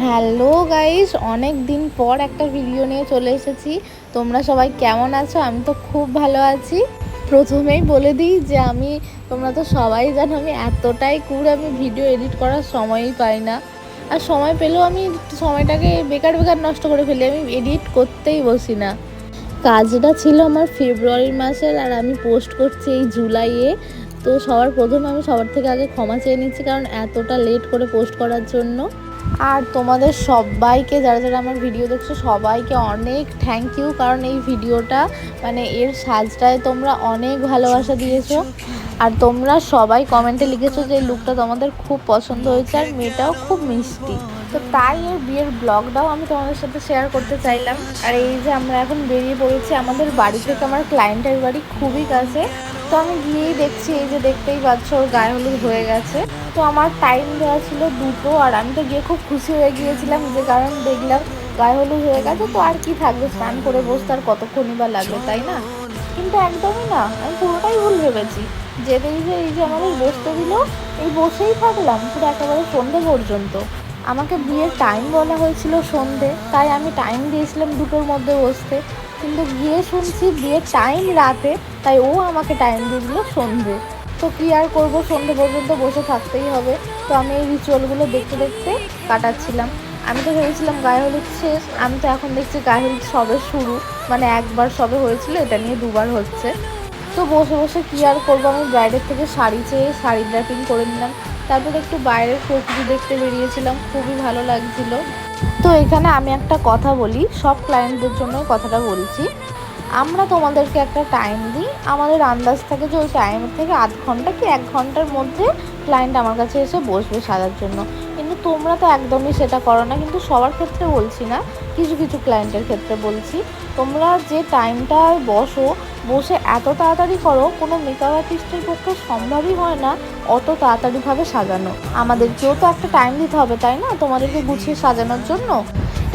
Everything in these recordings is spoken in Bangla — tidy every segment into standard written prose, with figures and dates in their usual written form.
হ্যালো গাইস, অনেক দিন পর একটা ভিডিও নিয়ে চলে এসেছি। তোমরা সবাই কেমন আছো? আমি তো খুব ভালো আছি। প্রথমেই বলে দিই যে তোমরা তো সবাই জানো আমি এতটাই আমি ভিডিও এডিট করার সময়ই পাই না। আর সময় পেলেও আমি সময়টাকে বেকার বেকার নষ্ট করে ফেলি, আমি এডিট করতেই বসি না। কাজটা ছিল আমার ফেব্রুয়ারি মাসের, আর আমি পোস্ট করছি এই জুলাইয়ে। তো প্রথমে আমি সবার থেকে আগে ক্ষমা চেয়ে নিচ্ছি, কারণ এতটা লেট করে পোস্ট করার জন্য। আর তোমাদের সবাইকে, যারা যারা আমার ভিডিও দেখছো, সবাইকে অনেক থ্যাংক ইউ, কারণ এই ভিডিওটা এর সাজটায় তোমরা অনেক ভালোবাসা দিয়েছো। আর তোমরা সবাই কমেন্টে লিখেছো যে এই লুকটা তোমাদের খুব পছন্দ হয়েছে, আর মেয়েটাও খুব মিষ্টি। তো তাই এর বিয়ের ব্লগটাও আমি তোমাদের সাথে শেয়ার করতে চাইলাম। আর এই যে আমরা এখন বেরিয়ে পড়েছি, আমাদের বাড়ি থেকে আমার ক্লায়েন্টের বাড়ি খুবই কাছে। তো আমি গিয়েই দেখছি, এই যে দেখতেই পাচ্ছ ওর গায়ে হলুদ হয়ে গেছে। তো আমার টাইম দেওয়া ছিল 2টো, আর আমি তো গিয়ে খুব খুশি হয়ে গিয়েছিলাম, যে কারণ দেখলাম গায়ে হলুদ হয়ে গেছে, তো আর কি থাকবে, স্নান করে বসতে আর কতক্ষণই বা লাগবে, তাই না? কিন্তু একদমই না, আমি পুরোটাই ভুল ভেবেছি। যেতেই যে এই যে আমাদের বসতে দিল, এই বসেই থাকলাম পুরো একেবারে সন্ধে পর্যন্ত। আমাকে বিয়ের টাইম বলা হয়েছিল সন্ধে, তাই আমি টাইম দিয়েছিলাম 2টোর মধ্যে বসতে। কিন্তু গিয়ে শুনছি বিয়ের টাইম রাতে, তাই ও আমাকে টাইম দিয়ে দিল সন্ধে। তো কী আর করবো, সন্ধে পর্যন্ত বসে থাকতেই হবে। তো আমি এই রিচুয়ালগুলো দেখতে দেখতে কাটাচ্ছিলাম। আমি তো ভেবেছিলাম গায়ে হলুদ শেষ, আমি তো এখন দেখছি গায়ে হলুদ সবে শুরু। একবার সবে হয়েছিল, এটা নিয়ে 2বার হচ্ছে। তো বসে বসে কী আর করবো, আমি ব্রাইডের থেকে শাড়ি চেয়ে শাড়ি ড্র্যাপিং করে নিলাম। তারপর একটু বাইরের প্রকৃতি দেখতে বেরিয়েছিলাম, খুবই ভালো লাগছিল। তো এখানে আমি একটা কথা বলি, সব ক্লায়েন্টদের জন্য কথাটা বলছি। আমরা তোমাদেরকে একটা টাইম দিই, আমাদের আন্দাজ থাকে যে ওই টাইমের থেকে আধ ঘন্টা কি 1 ঘন্টার মধ্যে ক্লায়েন্ট আমার কাছে এসে বসবে সাজার জন্য। কিন্তু তোমরা তো একদমই সেটা করো না। কিন্তু সবার ক্ষেত্রে বলছি না, কিছু কিছু ক্লায়েন্টের ক্ষেত্রে বলছি। তোমরা যে টাইমটায় বসে এত তাড়াতাড়ি করো, কোনো মেকআপ আর্টিস্টের পক্ষে সম্ভবই হয় না অত তাড়াতাড়িভাবে সাজানো। আমাদেরকেও তো একটা টাইম দিতে হবে, তাই না, তোমাদেরকে গুছিয়ে সাজানোর জন্য।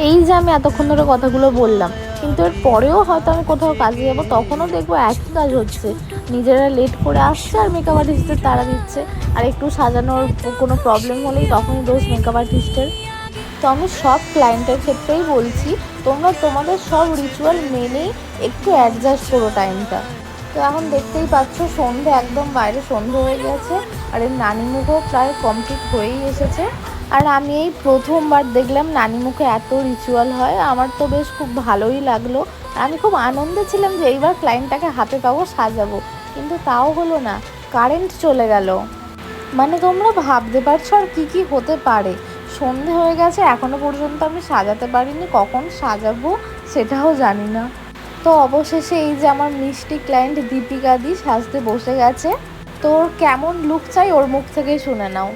এই যে আমি এতক্ষণ ধরে কথাগুলো বললাম, কিন্তু এর পরেও হয়তো আমি কোথাও কাজে যাবো, তখনও দেখবো একই কাজ হচ্ছে। নিজেরা লেট করে আসছে আর মেকআপ আর্টিস্টদের তাড়া দিচ্ছে। আর একটু সাজানোর কোনো প্রবলেম হলেই তখনই দোষ মেকআপ আর্টিস্টের। তো আমি সব ক্লায়েন্টের ক্ষেত্রেই বলছি, তোমরা তোমাদের সব রিচুয়াল মেনেই একটু অ্যাডজাস্ট করো টাইমটা। তো এখন দেখতেই পাচ্ছ সন্ধে, একদম বাইরে সন্ধে হয়ে গেছে, আর এর নানিমুখও প্রায় কমপ্লিট হয়েই এসেছে। আর আমি এই প্রথমবার দেখলাম নানিমুখে এত রিচুয়াল হয়, আমার তো বেশ খুব ভালোই লাগলো। আমি খুব আনন্দে ছিলাম যে এইবার ক্লায়েন্টটাকে হাতে পাবো, সাজাবো। কিন্তু তাও হলো না, কারেন্ট চলে গেল। তোমরা ভাবতে পারছো আর কি কি হতে পারে। সন্ধে হয়ে গেছে, এখনো পর্যন্ত আমি সাজাতে পারিনি, কখন সাজাবো সেটাও জানি না। তো অবশেষে এই যে আমার মিষ্টি ক্লায়েন্ট দীপিকা দি সাজতে বসে গেছে। তোর কেমন লুক চাই ওর মুখ থেকেই শুনে নাও।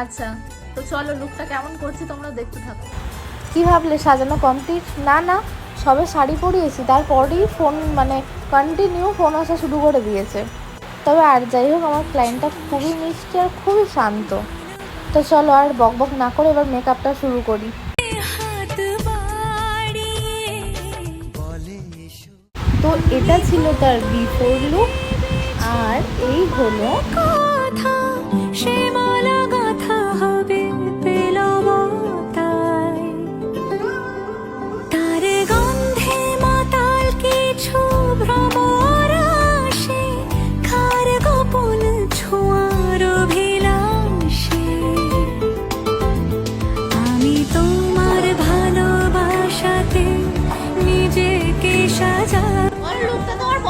আচ্ছা, তো চলো লুকটা কেমন করছি তোমরা দেখতে থাকো। কি ভাবলে সাজানো কমপ্লিট? না না, সবে শাড়ি পরিয়েছি, তারপরেই ফোন কন্টিনিউ ফোন আসা শুরু করে দিয়েছে। তবে আর যাই হোক, আমার ক্লায়েন্টটা খুবই মিষ্টি আর খুবই শান্ত। তো চলো আর বকবক না করে এবার মেকআপটা শুরু করি। তো এটা ছিল তার বিফোর লুক, আর এই হলো কথা।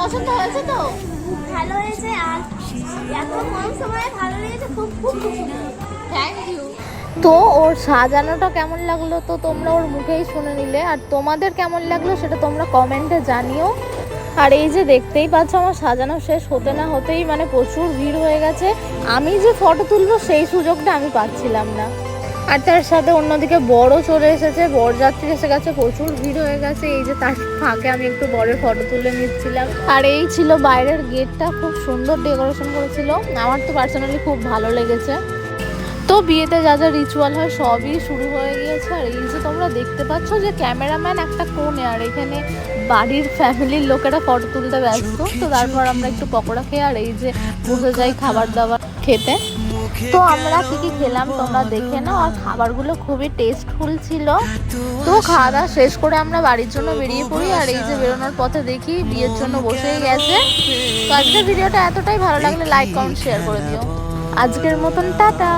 পছন্দ হয়েছে তো? ভালো হয়েছে, আর এত কম সময়ে ভালো লেগেছে, খুব খুব থ্যাংক ইউ। তো ওর সাজানোটা কেমন লাগলো তো তোমরা ওর মুখেই শুনে নিলে, আর তোমাদের কেমন লাগলো সেটা তোমরা কমেন্টে জানিও। আর এই যে দেখতেই পাচ্ছ আমার সাজানো শেষ হতে না হতেই প্রচুর ভিড় হয়ে গেছে। আমি যে ফটো তুলবো সেই সুযোগটা আমি পাচ্ছিলাম না। আর তার সাথে অন্যদিকে বড় চলে এসেছে, বরযাত্রী এসে গেছে, প্রচুর ভিড় হয়ে গেছে। এই যে তার ফাঁকে আমি একটু বরের ফটো তুলে নিচ্ছিলাম। আর এই ছিল বাইরের গেটটা, খুব সুন্দর ডেকোরেশন করেছিল, আমার তো পার্সোনালি খুব ভালো লেগেছে। তো বিয়েতে যা যা রিচুয়াল হয় সবই শুরু হয়ে গিয়েছে। আর এই যে তোমরা দেখতে পাচ্ছ যে ক্যামেরাম্যান একটা কোণে, আর এখানে বাড়ির ফ্যামিলির লোকেরা ফটো তুলতে ব্যস্ত। তো তারপর আমরা একটু পকোড়া খেয়ে আর এই যে বসে যাই খাবার দাবার খেতে। তো আমরা কি কি খেলাম তোমরা দেখে নাও, আর খাবারগুলো খুবই টেস্টফুল ছিল। তো খাওয়া দাওয়া শেষ করে আমরা বাড়ির জন্য বেরিয়ে পড়ি, আর এই যে বেরোনোর পথে দেখি বিয়ের জন্য বসেই গেছে। তো আজকের ভিডিওটা এতটাই, ভালো লাগলে লাইক কমেন্ট শেয়ার করে দিও। আজকের মতন টাটা।